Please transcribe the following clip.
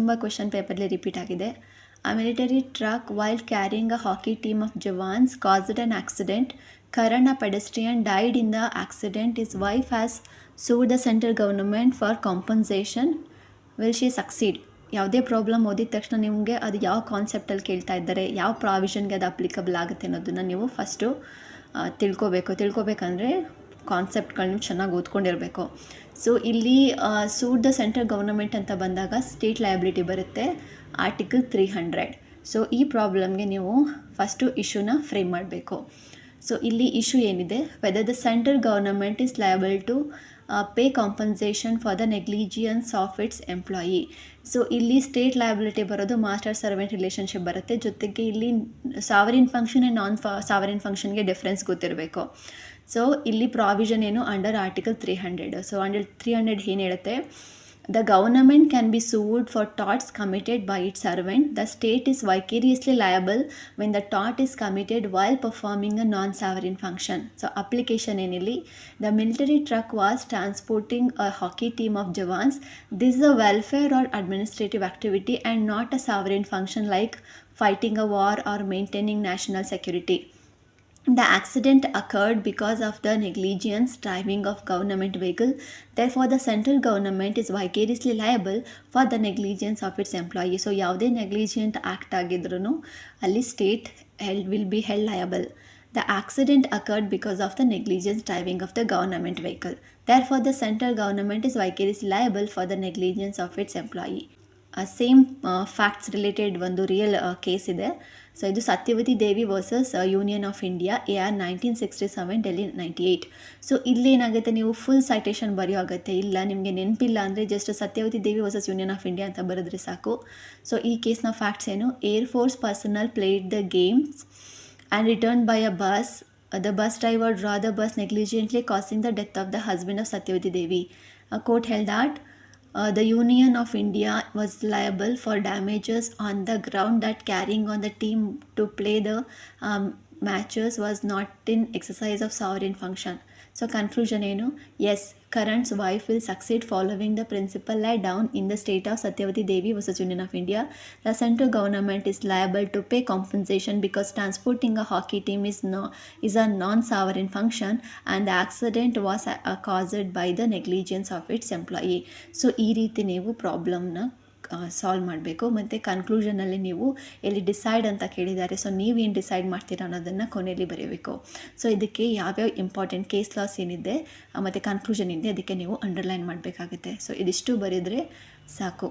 ತುಂಬ question ಪೇಪರ್ಲಿ repeat ಆಗಿದೆ. A military truck while carrying a hockey team of Jawans caused an accident. Karan, a pedestrian, died in the accident. His wife has sued the central government for compensation. Will she succeed? ಯಾವುದೇ problem ಓದಿದ ತಕ್ಷಣ ನಿಮಗೆ ಅದು ಯಾವ ಕಾನ್ಸೆಪ್ಟಲ್ಲಿ ಕೇಳ್ತಾ ಇದ್ದಾರೆ, ಯಾವ ಪ್ರಾವಿಷನ್ಗೆ ಅದು ಅಪ್ಲಿಕಬಲ್ ಆಗುತ್ತೆ ಅನ್ನೋದನ್ನು ನೀವು ಫಸ್ಟು ತಿಳ್ಕೊಬೇಕಂದ್ರೆ ಕಾನ್ಸೆಪ್ಟ್ಗಳನ್ನ ಚೆನ್ನಾಗಿ ಓದ್ಕೊಂಡಿರಬೇಕು. ಸೊ ಇಲ್ಲಿ ಸೂಟ್ ದ ಸೆಂಟ್ರಲ್ ಗೌರ್ನಮೆಂಟ್ ಅಂತ ಬಂದಾಗ ಸ್ಟೇಟ್ ಲಯಬಿಲಿಟಿ ಬರುತ್ತೆ, ಆರ್ಟಿಕಲ್ 300. ಸೊ ಈ ಪ್ರಾಬ್ಲಮ್ಗೆ ನೀವು ಫಸ್ಟು ಇಶ್ಯೂನ ಫ್ರೇಮ್ ಮಾಡಬೇಕು. ಸೊ ಇಲ್ಲಿ ಇಶ್ಯೂ ಏನಿದೆ, whether the central government is liable to pay compensation for the negligence of its employee. So ಇಲ್ಲಿ ಸ್ಟೇಟ್ ಲಯಬಿಲಿಟಿ ಬರೋದು ಮಾಸ್ಟರ್ ಸರ್ವೆಂಟ್ ರಿಲೇಷನ್ಶಿಪ್ ಬರುತ್ತೆ. ಜೊತೆಗೆ ಇಲ್ಲಿ sovereign function and non sovereign ಫಂಕ್ಷನ್ಗೆ ಡಿಫ್ರೆನ್ಸ್ ಗೊತ್ತಿರಬೇಕು. ಸೊ ಇಲ್ಲಿ ಪ್ರಾವಿಷನ್ ಏನು ಅಂಡರ್ ಆರ್ಟಿಕಲ್ 300. ಸೊ ಅಂಡರ್ 300 ಏನು ಹೇಳುತ್ತೆ, the government can be sued for torts committed by its servant. The state is vicariously liable when the tort is committed while performing a non-sovereign function. So application enili, the military truck was transporting a hockey team of Jawans. This is a welfare or administrative activity and not a sovereign function like fighting a war or maintaining national security. The accident occurred because of the negligence driving of government vehicle. Therefore, the central government is vicariously liable for the negligence of its employee. So, ಯಾವುದೇ negligent act ಆಗಿದ್ರೂ ಅಲ್ಲಿ state will be held liable. The accident occurred because of the negligence driving of the government vehicle. Therefore, the central government is vicariously liable for the negligence of its employee. Same facts related ಒಂದು real case ಇದೆ. So ಇದು Satyavati Devi versus Union of India, AR 1967, Delhi 98. So ಇಲ್ಲೇನಾಗುತ್ತೆ, ನೀವು full citation ಬರೆಯೋ ಆಗುತ್ತೆ. ಇಲ್ಲ ನಿಮಗೆ ನೆನಪಿಲ್ಲ ಅಂದರೆ just Satyavati Devi versus Union of India ಅಂತ ಬರೆದ್ರೆ ಸಾಕು. ಸೊ ಈ ಕೇಸ್ನ ಫ್ಯಾಕ್ಟ್ಸ್ ಏನು, air force personnel played the games and return by a bus. The bus driver drove the bus negligently, causing the death of the husband of Satyavati Devi. A court held that the Union of India was liable for damages on the ground that carrying on the team to play the matches was not in exercise of sovereign function. So conclusion ಏನು, yes, Karan's wife will succeed following the principle laid down in the state of Satyavati Devi versus Union of India. The central government is liable to pay compensation because transporting a hockey team is a non-sovereign function and the accident was caused by the negligence of its employee. So ಈ ರೀತಿ ನೀವು ಪ್ರಾಬ್ಲಮ್ನ solve ಮಾಡಬೇಕು. ಮತ್ತು ಕನ್ಕ್ಲೂಷನಲ್ಲಿ ನೀವು ಎಲ್ಲಿ decide ಅಂತ ಕೇಳಿದ್ದಾರೆ, so ನೀವೇನು ಡಿಸೈಡ್ ಮಾಡ್ತೀರಾ ಅನ್ನೋದನ್ನು ಕೊನೆಯಲ್ಲಿ ಬರೀಬೇಕು. ಸೊ ಇದಕ್ಕೆ ಯಾವ್ಯಾವ ಇಂಪಾರ್ಟೆಂಟ್ ಕೇಸ್ ಲಾಸ್ ಏನಿದೆ ಮತ್ತು ಕನ್ಕ್ಲೂಷನ್ ಇದೆ ಅದಕ್ಕೆ ನೀವು ಅಂಡರ್ಲೈನ್ ಮಾಡಬೇಕಾಗುತ್ತೆ. ಸೊ ಇದಿಷ್ಟು ಬರೆದ್ರೆ ಸಾಕು.